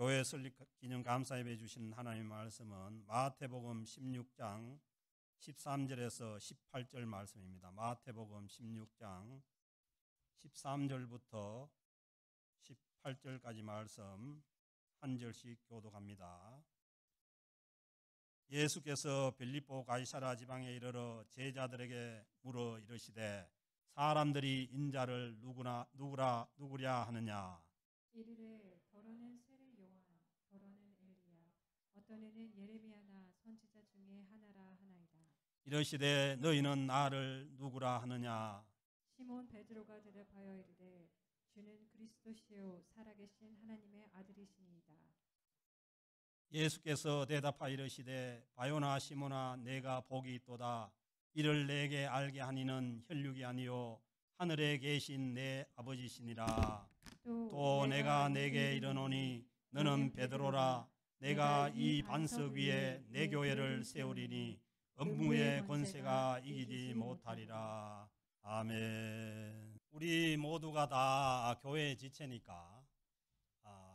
교회 설립 기념 감사예배 주신 하나님의 말씀은 마태복음 16장 13절에서 18절 말씀입니다. 마태복음 16장 13절부터 18절까지 말씀 한 절씩 교독합니다. 예수께서 빌립보 가이사랴 지방에 이르러 제자들에게 물어 이르시되 사람들이 인자를 누구랴 하느냐. 이르되 더러는 세례 요한, 더러는 엘리야, 어떤 이는 예레미야나 선지자 중에 하나라 하나이다. 이르시되 너희는 나를 누구라 하느냐. 시몬 베드로가 대답하여 이르되 주는 그리스도시요 살아계신 하나님의 아들이시니이다. 예수께서 대답하여 이르시되 바요나 시몬아 내가 복이 있도다. 이를 내게 알게 하니는 혈육이 아니요 하늘에 계신 내 아버지시니라. 또 내가 내게 이르노니 너는 베드로라. 내가 이 반석 위에 내 교회를 세우리니 음부의 권세가 이기지 못하리라. 아멘. 우리 모두가 다 교회의 지체니까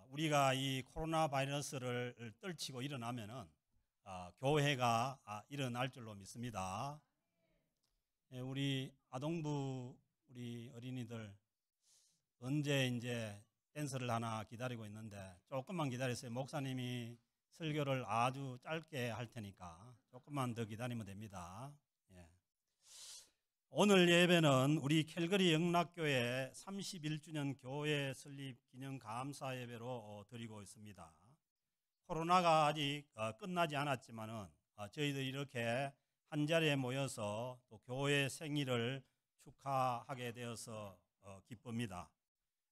우리가 이 코로나 바이러스를 떨치고 일어나면은 교회가 일어날 줄로 믿습니다. 우리 아동부 우리 어린이들 언제 이제 댄스를 하나 기다리고 있는데 조금만 기다리세요. 목사님이 설교를 아주 짧게 할 테니까 조금만 더 기다리면 됩니다. 오늘 예배는 우리 캘거리 영락교회 31주년 교회 설립 기념 감사 예배로 드리고 있습니다. 코로나가 아직 끝나지 않았지만은 저희들이 이렇게 한 자리에 모여서 또 교회 생일을 축하하게 되어서 기쁩니다.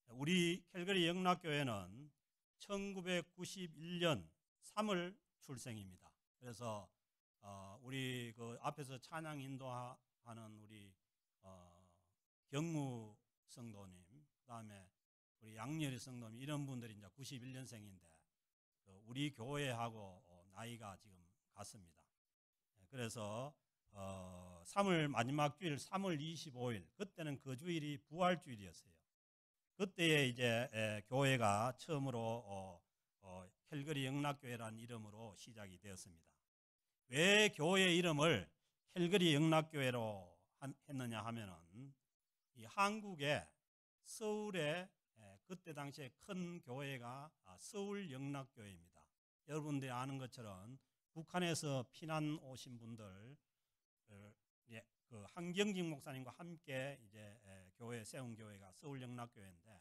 우리 캘거리 영락교회는 1991년 3월 출생입니다. 그래서 우리 그 앞에서 찬양 인도하는 우리 경무 성도님, 그다음에 우리 양열이 성도님 이런 분들이 이제 91년생인데 우리 교회하고 나이가 지금 같습니다. 그래서 3월 마지막 주일 3월 25일 그때는 그 주일이 부활주일이었어요. 그때에 이제 교회가 처음으로 캘거리 영락교회라는 이름으로 시작이 되었습니다. 왜 교회 이름을 캘거리 영락교회로 했느냐 하면은 이 한국의 서울에 그때 당시에 큰 교회가 서울 영락교회입니다. 여러분들이 아는 것처럼 북한에서 피난 오신 분들 그 한경직 목사님과 함께 이제 교회 세운 교회가 서울 영락교회인데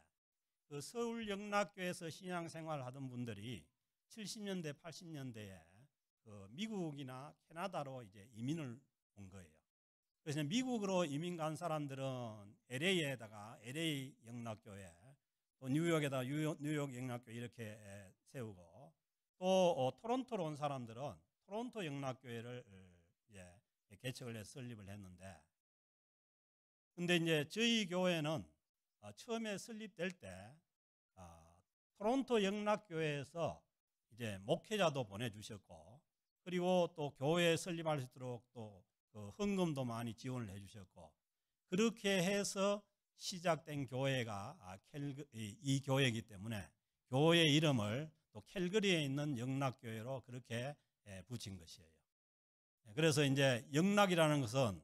그 서울 영락교회에서 신앙생활 하던 분들이 70년대 80년대에 그 미국이나 캐나다로 이제 이민을 온 거예요. 그래서 미국으로 이민 간 사람들은 LA에다가 LA 영락교회, 또 뉴욕에다가 뉴욕 영락교회 이렇게 세우고 또 토론토로 온 사람들은 토론토 영락교회를 이제 개척을 해서 설립을 했는데, 근데 이제 저희 교회는 처음에 설립될 때 토론토 영락교회에서 이제 목회자도 보내주셨고, 그리고 또 교회 설립할 수 있도록 또 그 헌금도 많이 지원을 해주셨고, 그렇게 해서 시작된 교회가 이 교회이기 때문에 교회 이름을 또 캘거리에 있는 영락교회로 그렇게 붙인 것이에요. 그래서 이제 영락이라는 것은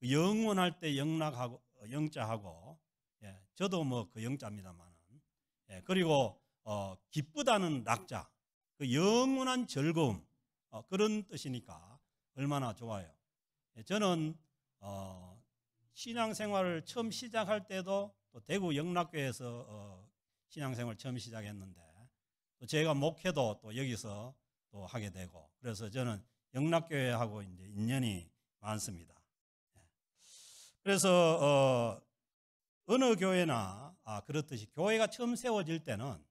영원할 때 영락하고 영자하고, 저도 뭐 그 영자입니다만은, 그리고 기쁘다는 낙자, 그 영원한 즐거움, 그런 뜻이니까 얼마나 좋아요. 저는 신앙생활을 처음 시작할 때도 또 대구 영락교회에서 신앙생활을 처음 시작했는데, 또 제가 목회도 또 여기서 또 하게 되고, 그래서 저는 영락교회하고 이제 인연이 많습니다. 그래서 어느 교회나 그렇듯이 교회가 처음 세워질 때는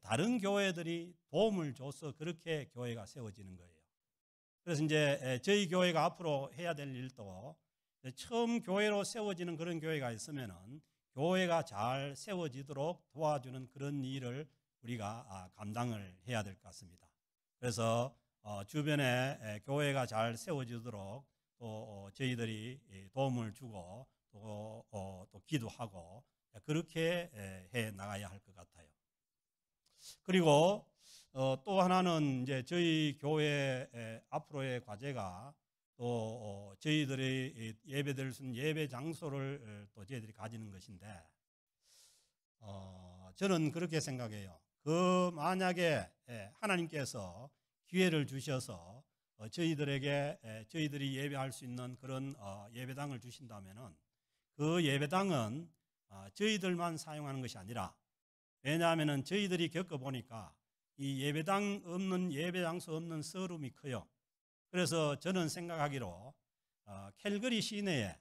다른 교회들이 도움을 줘서 그렇게 교회가 세워지는 거예요. 그래서 이제 저희 교회가 앞으로 해야 될 일도 처음 교회로 세워지는 그런 교회가 있으면은 교회가 잘 세워지도록 도와주는 그런 일을 우리가 감당을 해야 될 것 같습니다. 그래서 주변에 교회가 잘 세워지도록 또 저희들이 도움을 주고 또 기도하고 그렇게 해 나가야 할 것 같아요. 그리고 또 하나는 이제 저희 교회 앞으로의 과제가 또 저희들이 예배드릴 수 있는 예배 장소를 또 저희들이 가지는 것인데, 저는 그렇게 생각해요. 만약에 하나님께서 기회를 주셔서 저희들에게 저희들이 예배할 수 있는 그런 예배당을 주신다면은 그 예배당은 저희들만 사용하는 것이 아니라, 왜냐하면은 저희들이 겪어보니까 이 예배당 없는, 예배 장소 없는 서름이 커요. 그래서 저는 생각하기로 캘거리 시내에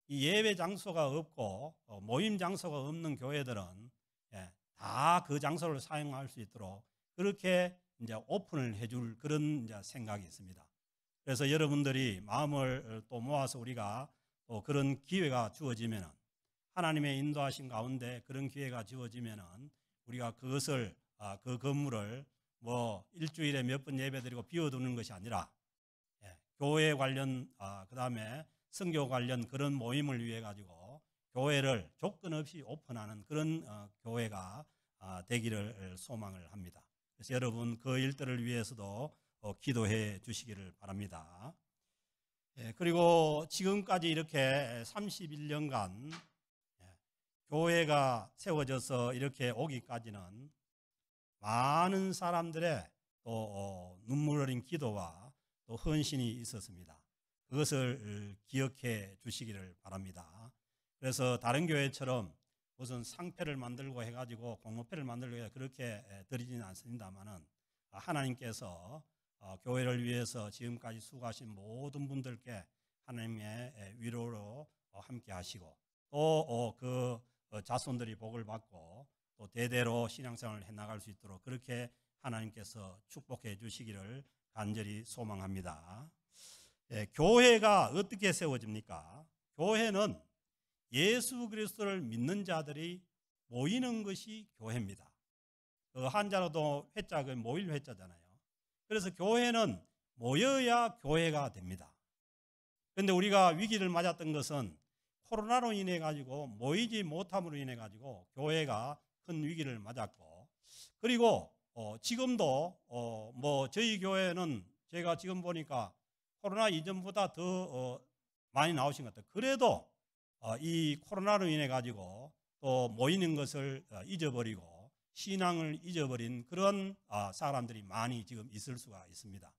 이 예배 장소가 없고 모임 장소가 없는 교회들은 다 그 장소를 사용할 수 있도록 그렇게 이제 오픈을 해줄 그런 이제 생각이 있습니다. 그래서 여러분들이 마음을 또 모아서 우리가 또 그런 기회가 주어지면은, 하나님의 인도하신 가운데 그런 기회가 주어지면은 우리가 그것을 그 건물을 뭐 일주일에 몇 번 예배드리고 비워두는 것이 아니라 교회 관련 그다음에 선교 관련 그런 모임을 위해 가지고 교회를 조건 없이 오픈하는 그런 교회가 되기를 소망을 합니다. 그래서 여러분 그 일들을 위해서도 기도해 주시기를 바랍니다. 그리고 지금까지 이렇게 31년간 교회가 세워져서 이렇게 오기까지는 많은 사람들의 또 눈물 어린 기도와 또 헌신이 있었습니다. 그것을 기억해 주시기를 바랍니다. 그래서 다른 교회처럼 무슨 상패를 만들고 해가지고 공모패를 만들고 해서 그렇게 드리지는 않습니다만은, 하나님께서 교회를 위해서 지금까지 수고하신 모든 분들께 하나님의 위로로 함께 하시고, 또 그 자손들이 복을 받고 또 대대로 신앙생활을 해나갈 수 있도록 그렇게 하나님께서 축복해 주시기를 간절히 소망합니다. 교회가 어떻게 세워집니까? 교회는 예수 그리스도를 믿는 자들이 모이는 것이 교회입니다. 한자로도 회자가 모일 회자잖아요. 그래서 교회는 모여야 교회가 됩니다. 그런데 우리가 위기를 맞았던 것은 코로나로 인해 가지고 모이지 못함으로 인해 가지고 교회가 큰 위기를 맞았고, 그리고 지금도 뭐 저희 교회는 제가 지금 보니까 코로나 이전보다 더 많이 나오신 것 같아요. 그래도 이 코로나로 인해 가지고 또 모이는 것을 잊어버리고 신앙을 잊어버린 그런 사람들이 많이 지금 있을 수가 있습니다.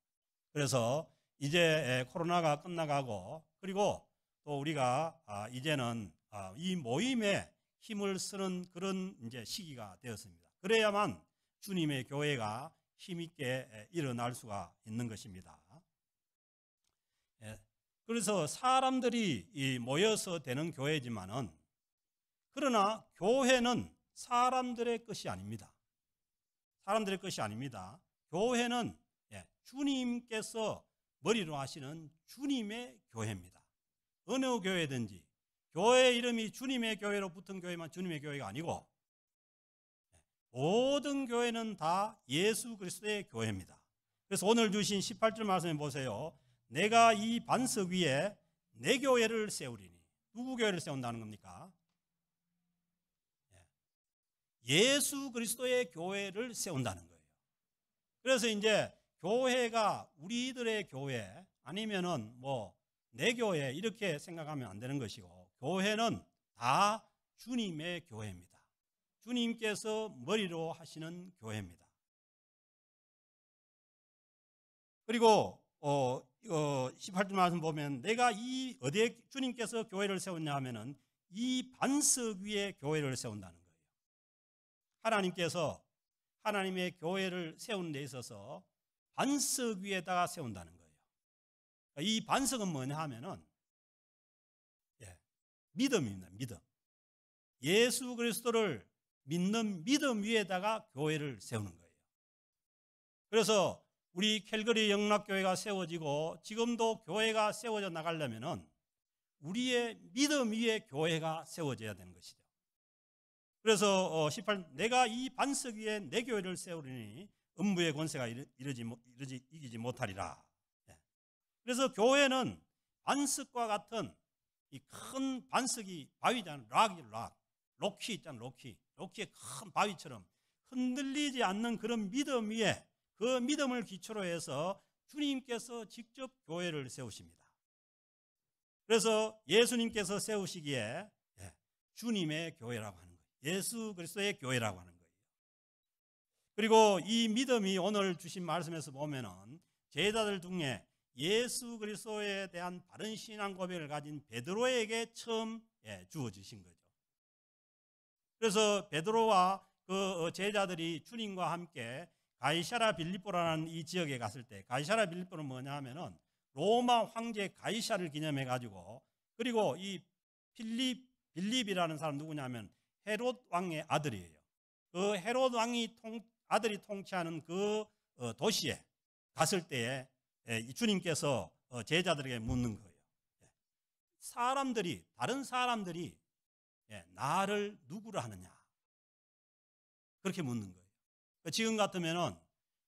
그래서 이제 코로나가 끝나가고, 그리고 또 우리가 이제는 이 모임에 힘을 쓰는 그런 이제 시기가 되었습니다. 그래야만 주님의 교회가 힘있게 일어날 수가 있는 것입니다. 그래서 사람들이 모여서 되는 교회지만은, 그러나 교회는 사람들의 것이 아닙니다. 사람들의 것이 아닙니다. 교회는 주님께서 머리로 하시는 주님의 교회입니다. 어느 교회든지 교회 이름이 주님의 교회로 붙은 교회만 주님의 교회가 아니고, 모든 교회는 다 예수 그리스도의 교회입니다. 그래서 오늘 주신 18절 말씀해 보세요. 내가 이 반석 위에 내 교회를 세우리니. 누구 교회를 세운다는 겁니까? 예수 그리스도의 교회를 세운다는 거예요. 그래서 이제 교회가 우리들의 교회 아니면은 뭐 내 교회 이렇게 생각하면 안 되는 것이고, 교회는 다 주님의 교회입니다. 주님께서 머리로 하시는 교회입니다. 그리고 18절 말씀 보면 내가 어디에 주님께서 교회를 세웠냐 하면은 이 반석 위에 교회를 세운다는 거예요. 하나님께서 하나님의 교회를 세우는 데 있어서 반석 위에다가 세운다는 거예요. 이 반석은 뭐냐 하면은 믿음입니다. 믿음. 예수 그리스도를 믿는 믿음 위에다가 교회를 세우는 거예요. 그래서 우리 캘거리 영락교회가 세워지고 지금도 교회가 세워져 나가려면은 우리의 믿음 위에 교회가 세워져야 되는 것이죠. 그래서 18 내가 이 반석 위에 내 교회를 세우리니 음부의 권세가 이기지 못하리라. 그래서 교회는 반석과 같은 이 큰 반석이 바위잖아요. 락이 락. 로키 있잖아요. 로키의 큰 바위처럼 흔들리지 않는 그런 믿음 위에 그 믿음을 기초로 해서 주님께서 직접 교회를 세우십니다. 그래서 예수님께서 세우시기에 주님의 교회라고 하는 거예요. 예수 그리스도의 교회라고 하는 거예요. 그리고 이 믿음이 오늘 주신 말씀에서 보면은 제자들 중에 예수 그리스도에 대한 바른 신앙 고백을 가진 베드로에게 처음 주어지신 거죠. 그래서 베드로와 그 제자들이 주님과 함께 가이사랴 빌립보라는 이 지역에 갔을 때, 가이사랴 빌립보는 뭐냐 하면은 로마 황제 가이사를 기념해 가지고, 그리고 이 빌립이라는 사람 누구냐면 헤롯 왕의 아들이에요. 그 헤롯 왕이 아들이 통치하는 그 도시에 갔을 때에 주님께서 제자들에게 묻는 거예요. 다른 사람들이 나를 누구로 하느냐, 그렇게 묻는 거예요. 지금 같으면은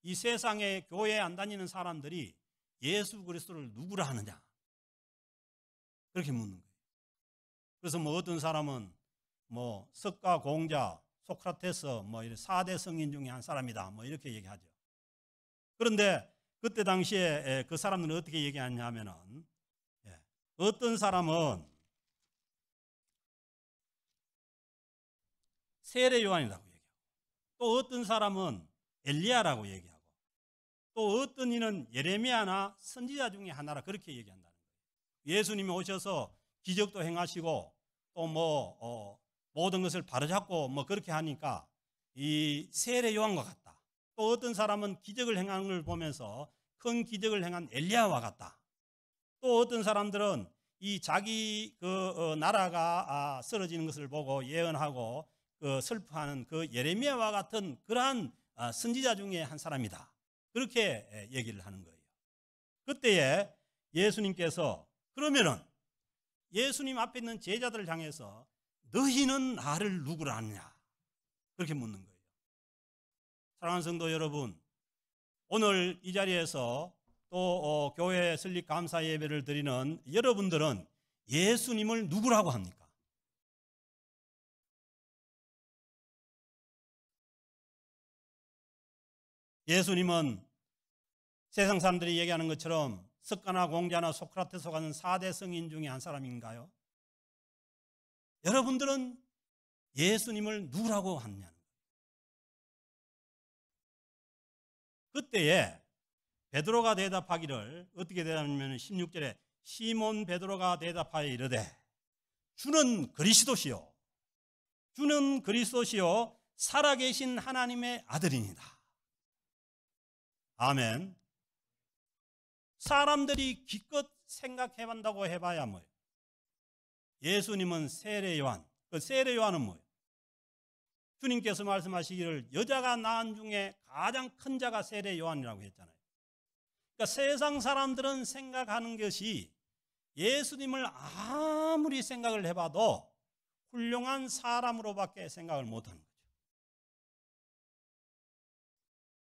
이 세상에 교회에 안 다니는 사람들이 예수 그리스도를 누구로 하느냐, 그렇게 묻는 거예요. 그래서 뭐 어떤 사람은 뭐 석가 공자 소크라테스 뭐 4대 성인 중에 한 사람이다, 뭐 이렇게 얘기하죠. 그런데 그때 당시에 그 사람들은 어떻게 얘기하냐면은, 어떤 사람은 세례 요한이라고 얘기하고, 또 어떤 사람은 엘리야라고 얘기하고, 또 어떤 이는 예레미야나 선지자 중에 하나라, 그렇게 얘기한다는 거예요. 예수님이 오셔서 기적도 행하시고 또 뭐 모든 것을 바로잡고 뭐 그렇게 하니까 이 세례 요한과 같다. 또 어떤 사람은 기적을 행하는 걸 보면서 큰 기적을 행한 엘리야와 같다. 또 어떤 사람들은 이 자기 나라가 쓰러지는 것을 보고 예언하고 슬퍼하는 그 예레미야와 같은 그러한 선지자 중에 한 사람이다, 그렇게 얘기를 하는 거예요. 그때에 예수님께서 그러면은 예수님 앞에 있는 제자들을 향해서 너희는 나를 누구라 하느냐, 그렇게 묻는 거예요. 사랑하는 성도 여러분, 오늘 이 자리에서 또 교회 설립 감사 예배를 드리는 여러분들은 예수님을 누구라고 합니까? 예수님은 세상 사람들이 얘기하는 것처럼 석가나 공자나 소크라테스 같은 4대 성인 중에 한 사람인가요? 여러분들은 예수님을 누구라고 하느냐는 거예요. 그때에 베드로가 대답하기를 어떻게 대답하냐면 16절에 시몬 베드로가 대답하여 이르되 주는 그리스도시요, 주는 그리스도시요 살아계신 하나님의 아들이니다. 아멘. 사람들이 기껏 생각해본다고 해봐야 뭐예요? 예수님은 세례 요한. 그 세례 요한은 뭐예요? 주님께서 말씀하시기를 여자가 낳은 중에 가장 큰 자가 세례 요한이라고 했잖아요. 그러니까 세상 사람들은 생각하는 것이 예수님을 아무리 생각을 해봐도 훌륭한 사람으로밖에 생각을 못하는 거죠.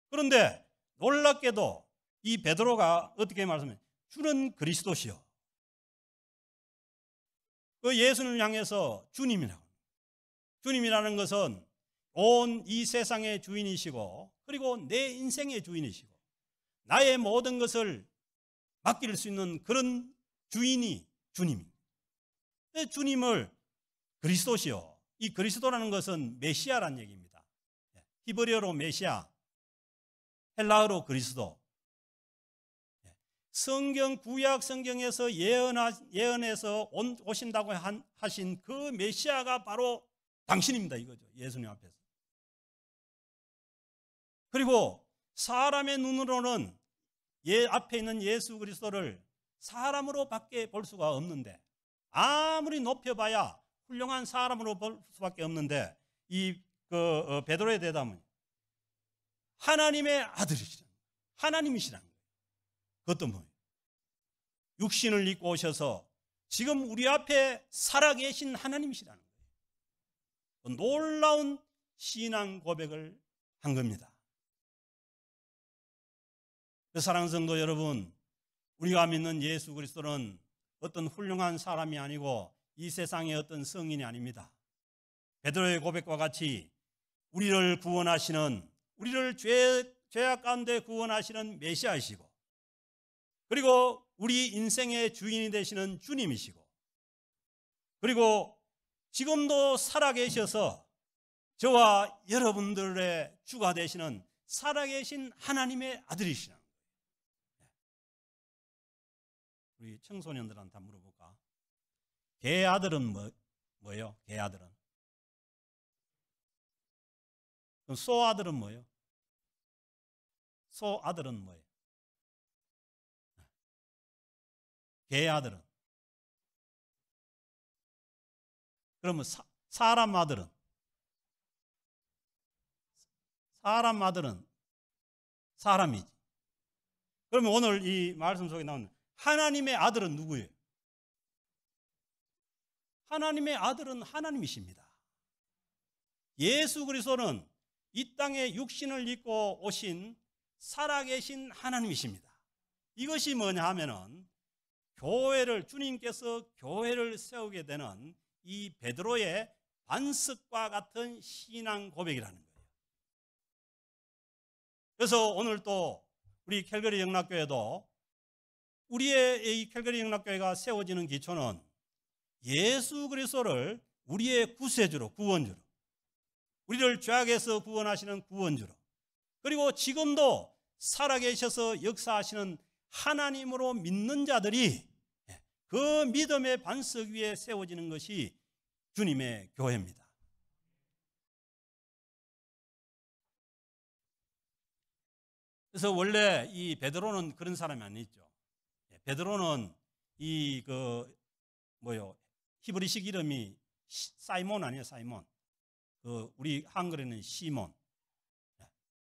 그런데 놀랍게도 이 베드로가 어떻게 말씀해요? 주는 그리스도시요. 그 예수님을 향해서 주님이라고. 주님이라는 것은 온 이 세상의 주인이시고, 그리고 내 인생의 주인이시고, 나의 모든 것을 맡길 수 있는 그런 주인이 주님입니다. 주님을 그리스도시요. 이 그리스도라는 것은 메시아라는 얘기입니다. 히브리어로 메시아, 헬라어로 그리스도. 성경 구약 성경에서 예언해서 오신다고 하신 그 메시아가 바로 당신입니다, 이거죠. 예수님 앞에서. 그리고 사람의 눈으로는 앞에 있는 예수 그리스도를 사람으로밖에 볼 수가 없는데, 아무리 높여봐야 훌륭한 사람으로 볼 수밖에 없는데, 이 베드로의 대답은 하나님의 아들이시라는 거예요. 하나님이시라는 거예요. 그것도 뭐예요? 육신을 입고 오셔서 지금 우리 앞에 살아계신 하나님이시라는 거예요. 놀라운 신앙 고백을 한 겁니다. 사랑하는 성도 여러분, 우리가 믿는 예수 그리스도는 어떤 훌륭한 사람이 아니고 이 세상의 어떤 성인이 아닙니다. 베드로의 고백과 같이 우리를 구원하시는, 우리를 죄악 가운데 구원하시는 메시아이시고, 그리고 우리 인생의 주인이 되시는 주님이시고, 그리고 지금도 살아계셔서 저와 여러분들의 주가 되시는 살아계신 하나님의 아들이시는 거예요. 우리 청소년들한테 한번 물어볼까? 개 아들은 뭐예요? 개 아들은? 그럼 소 아들은 뭐예요? 소 아들은 뭐예요? 개 아들은? 그러면 사람 아들은? 사람 아들은 사람이지. 그러면 오늘 이 말씀 속에 나오는 하나님의 아들은 누구예요? 하나님의 아들은 하나님이십니다. 예수 그리스도는 이 땅에 육신을 입고 오신 살아계신 하나님이십니다. 이것이 뭐냐 하면은 교회를, 주님께서 교회를 세우게 되는 이 베드로의 반석과 같은 신앙 고백이라는 거예요. 그래서 오늘 또 우리 캘거리 영락교회도 우리의 이 캘거리 영락교회가 세워지는 기초는 예수 그리스도를 우리의 구세주로, 구원주로, 우리를 죄악에서 구원하시는 구원주로, 그리고 지금도 살아계셔서 역사하시는 하나님으로 믿는 자들이 그 믿음의 반석 위에 세워지는 것이 주님의 교회입니다. 그래서 원래 이 베드로는 그런 사람이 아니죠. 베드로는 히브리식 이름이 사이몬 아니에요, 사이몬. 우리 한글에는 시몬.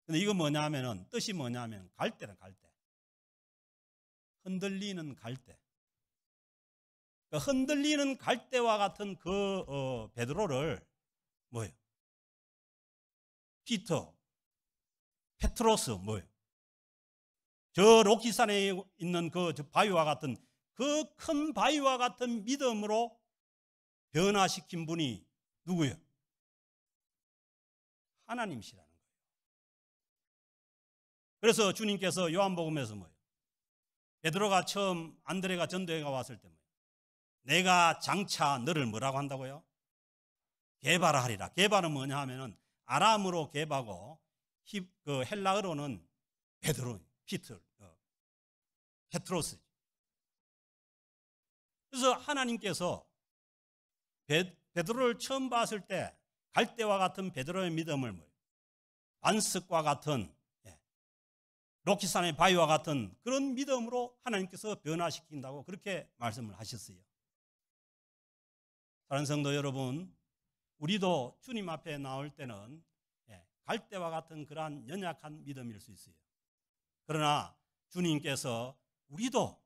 근데 이거 뭐냐 하면은, 뜻이 뭐냐 하면 갈대는 갈대. 흔들리는 갈대. 그러니까 흔들리는 갈대와 같은 베드로를 뭐예요? 피터, 페트로스 뭐예요? 저 로키산에 있는 저 바위와 같은, 그 큰 바위와 같은 믿음으로 변화시킨 분이 누구예요? 하나님이시라는 거예요. 그래서 주님께서 요한복음에서 뭐예요? 베드로가 처음 안드레가 전도회가 왔을 때 뭐예요? 내가 장차 너를 뭐라고 한다고요? 게바라 하리라. 게바는 뭐냐 하면은 아람으로 게바고 헬라어로는 베드로, 피터, 페트로스. 그래서 하나님께서 베드로를 처음 봤을 때 갈대와 같은 베드로의 믿음을 뭐예요? 반석과 같은, 로키산의 바위와 같은 그런 믿음으로 하나님께서 변화시킨다고 그렇게 말씀을 하셨어요. 사랑하는 성도 여러분, 우리도 주님 앞에 나올 때는 갈대와 같은 그러한 연약한 믿음일 수 있어요. 그러나 주님께서 우리도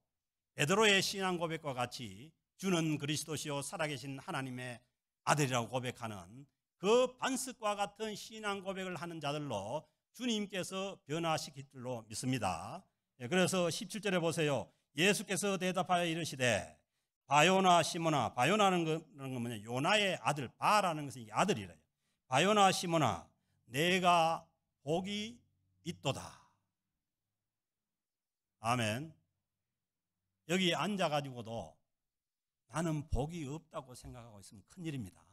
베드로의 신앙 고백과 같이 주는 그리스도시요 살아계신 하나님의 아들이라고 고백하는 그 반석과 같은 신앙 고백을 하는 자들로 주님께서 변화시킬 줄로 믿습니다. 그래서 17절에 보세요. 예수께서 대답하여 이르시되 바요나 시몬아, 바요나는 건 뭐냐? 요나의 아들, 바라는 것은 아들이래요. 바요나 시몬아, 내가 복이 있도다. 아멘. 여기 앉아가지고도 나는 복이 없다고 생각하고 있으면 큰일입니다.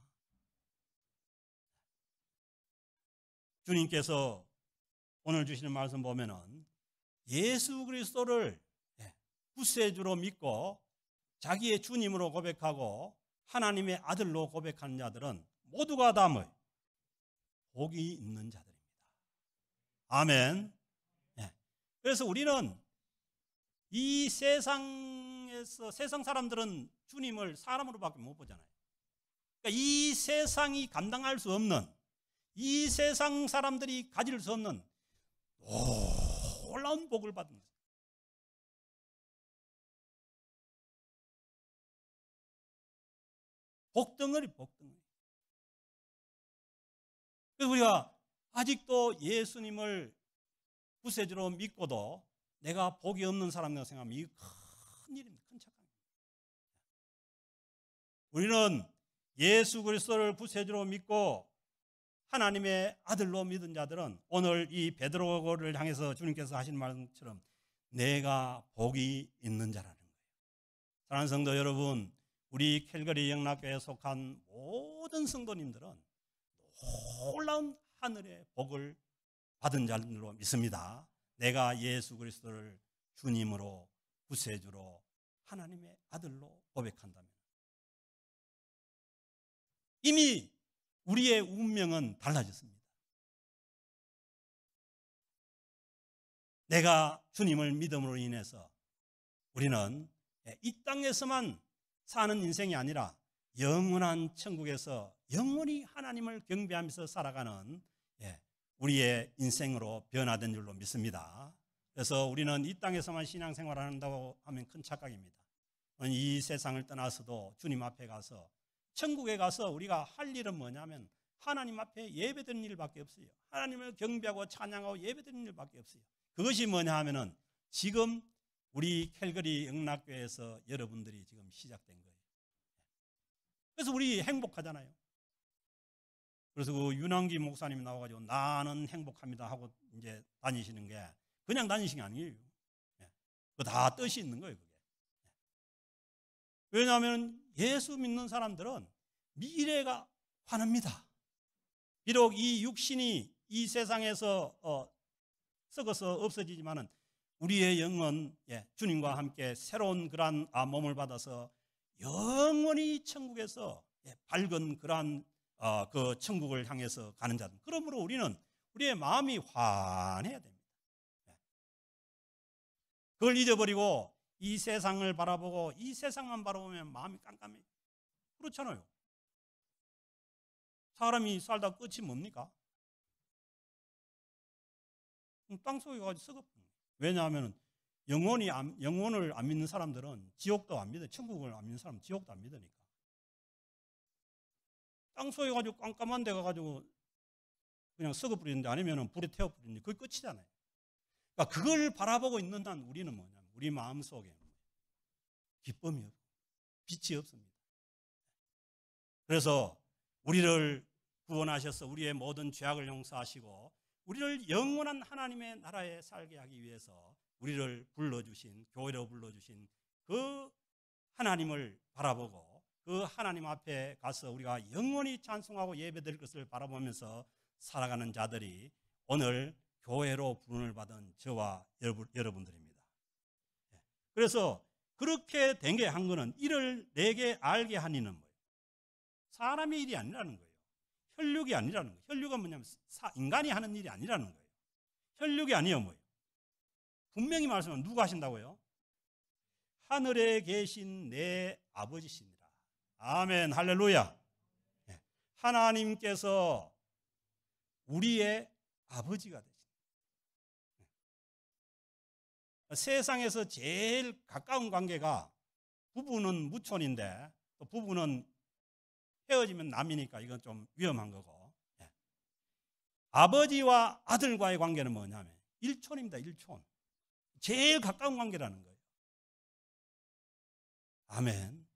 주님께서 오늘 주시는 말씀 보면은 예수 그리스도를 구세주로 믿고 자기의 주님으로 고백하고 하나님의 아들로 고백하는 자들은 모두가 다 뭐예요? 복이 있는 자들입니다. 아멘. 그래서 우리는 이 세상에서, 세상 사람들은 주님을 사람으로밖에 못 보잖아요. 그러니까 이 세상이 감당할 수 없는, 이 세상 사람들이 가질 수 없는 놀라운 복을 받는 거예요. 복덩어리, 복덩어리. 그래서 우리가 아직도 예수님을 구세주로 믿고도 내가 복이 없는 사람이라고 생각하면 이거 큰일입니다. 큰 착각입니다. 우리는 예수 그리스도를 구세주로 믿고 하나님의 아들로 믿은 자들은 오늘 이 베드로를 향해서 주님께서 하신 말씀처럼 내가 복이 있는 자라는 거예요. 사랑하는 성도 여러분, 우리 캘거리 영락교회에 속한 모든 성도님들은 놀라운 하늘의 복을 받은 자들로 믿습니다. 내가 예수 그리스도를 주님으로 구세주로 하나님의 아들로 고백한다면 이미 우리의 운명은 달라졌습니다. 내가 주님을 믿음으로 인해서 우리는 이 땅에서만 사는 인생이 아니라 영원한 천국에서 영원히 하나님을 경배하면서 살아가는 우리의 인생으로 변화된 줄로 믿습니다. 그래서 우리는 이 땅에서만 신앙생활을 한다고 하면 큰 착각입니다. 이 세상을 떠나서도 주님 앞에 가서 천국에 가서 우리가 할 일은 뭐냐면 하나님 앞에 예배드리는 일밖에 없어요. 하나님을 경배하고 찬양하고 예배드리는 일밖에 없어요. 그것이 뭐냐 하면은 지금 우리 캘거리 영락교회에서 여러분들이 지금 시작된 거예요. 그래서 우리 행복하잖아요. 그래서 그 윤한기 목사님이 나와가지고 나는 행복합니다 하고 이제 다니시는 게 그냥 다니시는 게 아니에요. 그거 다 뜻이 있는 거예요. 그게. 왜냐하면 예수 믿는 사람들은 미래가 환합니다. 비록 이 육신이 이 세상에서 썩어서 없어지지만은 우리의 영은 주님과 함께 새로운 그러한 몸을 받아서 영원히 천국에서 밝은 그러한 그 천국을 향해서 가는 자들. 그러므로 우리는 우리의 마음이 환해야 됩니다. 그걸 잊어버리고 이 세상을 바라보고 이 세상만 바라보면 마음이 깜깜해요. 그렇잖아요. 사람이 살다 끝이 뭡니까? 땅속에 가서 썩어버려요. 왜냐하면 영혼을 안 믿는 사람들은 지옥도 안 믿어요. 천국을 안 믿는 사람은 지옥도 안 믿으니까. 땅속에 가지고 깜깜한 데 가가지고 그냥 썩어버리는데 아니면 불에 태워버리는데 그게 끝이잖아요. 그러니까 그걸 바라보고 있는 한 우리는 뭐냐면 우리 마음속에 기쁨이 없고 빛이 없습니다. 그래서 우리를 구원하셔서 우리의 모든 죄악을 용서하시고 우리를 영원한 하나님의 나라에 살게 하기 위해서 우리를 불러주신, 교회로 불러주신 그 하나님을 바라보고 그 하나님 앞에 가서 우리가 영원히 찬송하고 예배드릴 것을 바라보면서 살아가는 자들이 오늘 교회로 부름을 받은 저와 여러분들입니다. 그래서 그렇게 된 게 한 거는 이를 내게 알게 하니는 뭐예요? 사람의 일이 아니라는 거예요. 혈육이 아니라는 거예요. 혈육은 뭐냐면 인간이 하는 일이 아니라는 거예요. 혈육이 아니에요. 뭐예요? 분명히 말씀하면 누가 하신다고요? 하늘에 계신 내 아버지시니라. 아멘, 할렐루야. 하나님께서 우리의 아버지가 되십니다. 세상에서 제일 가까운 관계가 부부는 무촌인데 또 부부는 헤어지면 남이니까 이건 좀 위험한 거고, 아버지와 아들과의 관계는 뭐냐면 일촌입니다. 일촌. 제일 가까운 관계라는 거예요. 아멘.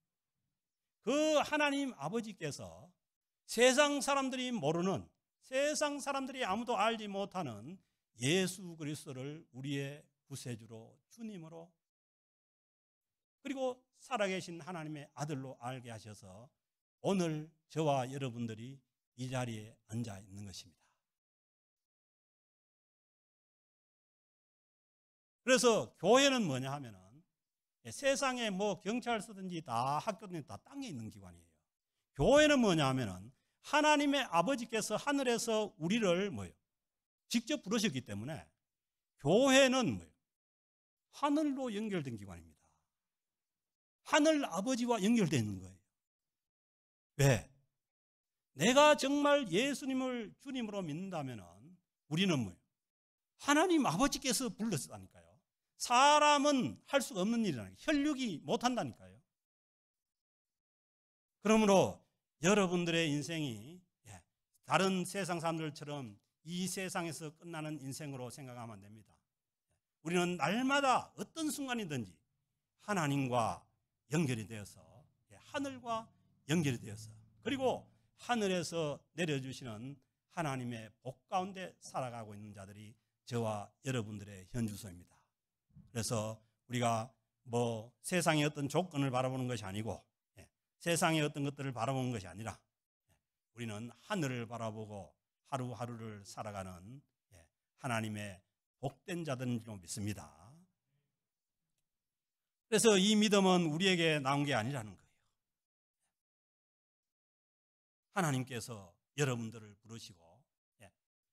그 하나님 아버지께서 세상 사람들이 모르는, 세상 사람들이 아무도 알지 못하는 예수 그리스도를 우리의 구세주로, 주님으로, 그리고 살아계신 하나님의 아들로 알게 하셔서 오늘 저와 여러분들이 이 자리에 앉아 있는 것입니다. 그래서 교회는 뭐냐 하면은 세상에 뭐 경찰서든지 다 학교든지 다 땅에 있는 기관이에요. 교회는 뭐냐 하면은 하나님의 아버지께서 하늘에서 우리를 뭐예요? 직접 부르셨기 때문에 교회는 뭐예요? 하늘로 연결된 기관입니다. 하늘 아버지와 연결되어 있는 거예요. 왜? 내가 정말 예수님을 주님으로 믿는다면은 우리는 뭐예요? 하나님 아버지께서 불렀다니까요. 사람은 할 수가 없는 일이라니까요. 혈육이 못한다니까요. 그러므로 여러분들의 인생이 다른 세상 사람들처럼 이 세상에서 끝나는 인생으로 생각하면 안 됩니다. 우리는 날마다 어떤 순간이든지 하나님과 연결이 되어서, 하늘과 연결이 되어서, 그리고 하늘에서 내려주시는 하나님의 복 가운데 살아가고 있는 자들이 저와 여러분들의 현주소입니다. 그래서 우리가 뭐 세상의 어떤 조건을 바라보는 것이 아니고 세상의 어떤 것들을 바라보는 것이 아니라 우리는 하늘을 바라보고 하루하루를 살아가는 하나님의 복된 자들인 줄 믿습니다. 그래서 이 믿음은 우리에게 나온 게 아니라는 거예요. 하나님께서 여러분들을 부르시고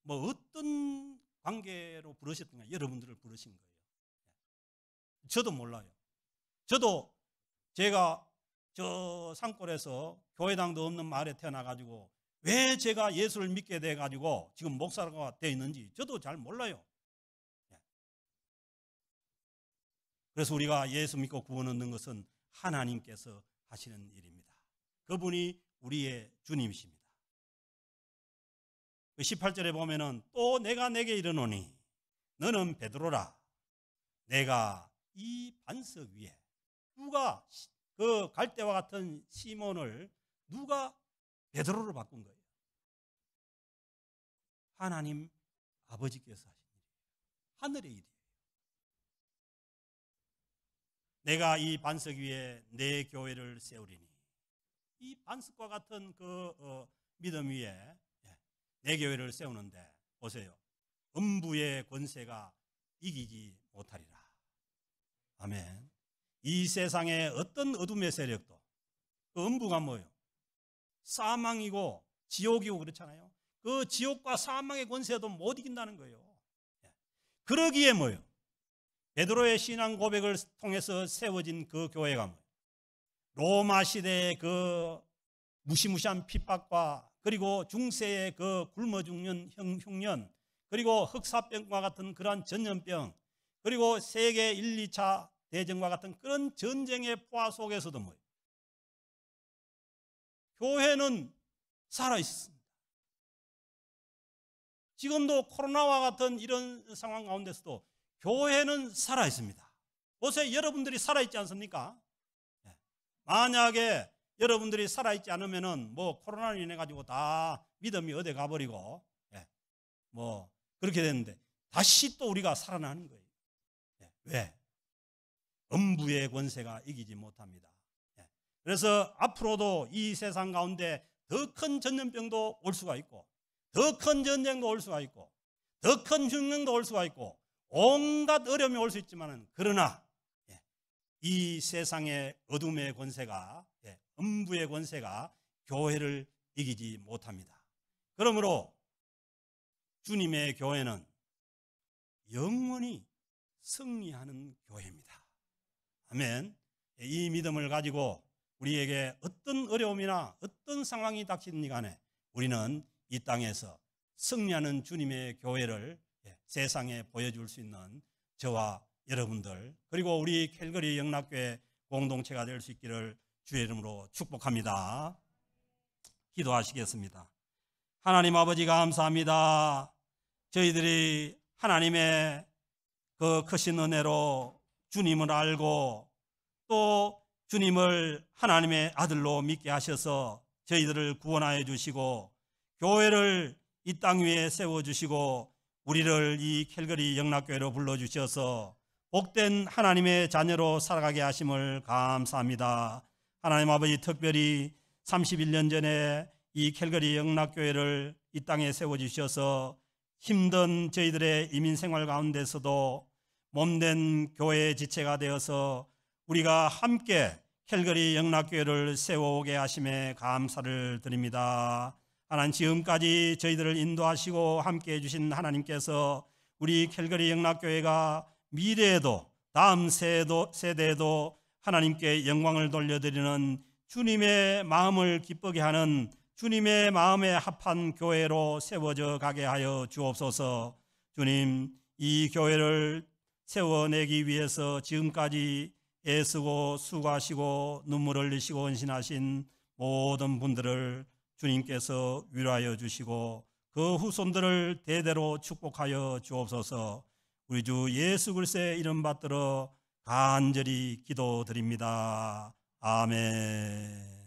뭐 어떤 관계로 부르셨든가 여러분들을 부르신 거예요. 저도 몰라요. 저도 제가 저 산골에서 교회당도 없는 마을에 태어나가지고 왜 제가 예수를 믿게 돼가지고 지금 목사가 되어 있는지 저도 잘 몰라요. 그래서 우리가 예수 믿고 구원 얻는 것은 하나님께서 하시는 일입니다. 그분이 우리의 주님이십니다. 18절에 보면은 또 내가 내게 이르노니 너는 베드로라. 내가 이 반석 위에 누가 그 갈대와 같은 시몬을 누가 베드로로 바꾼 거예요? 하나님 아버지께서 하신 일이에요. 하늘의 일이에요. 내가 이 반석 위에 내 교회를 세우리니 이 반석과 같은 그 믿음 위에 내 교회를 세우는데 보세요. 음부의 권세가 이기지 못하리라. 아멘. 이 세상의 어떤 어둠의 세력도 그 음부가 뭐예요? 사망이고 지옥이고 그렇잖아요. 그 지옥과 사망의 권세도 못 이긴다는 거예요. 그러기에 뭐예요? 베드로의 신앙 고백을 통해서 세워진 그 교회가 뭐예요? 로마 시대의 그 무시무시한 핍박과 그리고 중세의 그 굶어 죽는 흉년 그리고 흑사병과 같은 그러한 전염병 그리고 세계 1, 2차 대전과 같은 그런 전쟁의 포화 속에서도 뭐예요? 교회는 살아있습니다. 지금도 코로나와 같은 이런 상황 가운데서도 교회는 살아있습니다. 보세요. 여러분들이 살아있지 않습니까? 만약에 여러분들이 살아있지 않으면은 뭐 코로나로 인해 가지고 다 믿음이 어디 가버리고 뭐 그렇게 됐는데 다시 또 우리가 살아나는 거예요. 왜? 음부의 권세가 이기지 못합니다. 그래서 앞으로도 이 세상 가운데 더 큰 전염병도 올 수가 있고 더 큰 전쟁도 올 수가 있고 더 큰 흉년도 올 수가 있고 온갖 어려움이 올 수 있지만은 그러나 이 세상의 어둠의 권세가 음부의 권세가 교회를 이기지 못합니다. 그러므로 주님의 교회는 영원히 승리하는 교회입니다. 아멘. 이 믿음을 가지고 우리에게 어떤 어려움이나 어떤 상황이 닥치든지 간에 우리는 이 땅에서 승리하는 주님의 교회를 세상에 보여줄 수 있는 저와 여러분들 그리고 우리 캘거리 영락교회 공동체가 될 수 있기를 주의 이름으로 축복합니다. 기도하시겠습니다. 하나님 아버지 감사합니다. 저희들이 하나님의 그 크신 은혜로 주님을 알고 또 주님을 하나님의 아들로 믿게 하셔서 저희들을 구원하여 주시고 교회를 이 땅 위에 세워주시고 우리를 이 캘거리 영락교회로 불러주셔서 복된 하나님의 자녀로 살아가게 하심을 감사합니다. 하나님 아버지 특별히 31년 전에 이 캘거리 영락교회를 이 땅에 세워주셔서 힘든 저희들의 이민생활 가운데서도 몸된 교회의 지체가 되어서 우리가 함께 캘거리 영락교회를 세워오게 하심에 감사를 드립니다. 하나님 지금까지 저희들을 인도하시고 함께 해주신 하나님께서 우리 캘거리 영락교회가 미래에도 다음 세대에도 하나님께 영광을 돌려드리는 주님의 마음을 기쁘게 하는 주님의 마음에 합한 교회로 세워져 가게 하여 주옵소서. 주님, 이 교회를 세워내기 위해서 지금까지 애쓰고 수고하시고 눈물을 흘리시고 헌신하신 모든 분들을 주님께서 위로하여 주시고 그 후손들을 대대로 축복하여 주옵소서. 우리 주 예수 그리스도의 이름 받들어 간절히 기도드립니다. 아멘.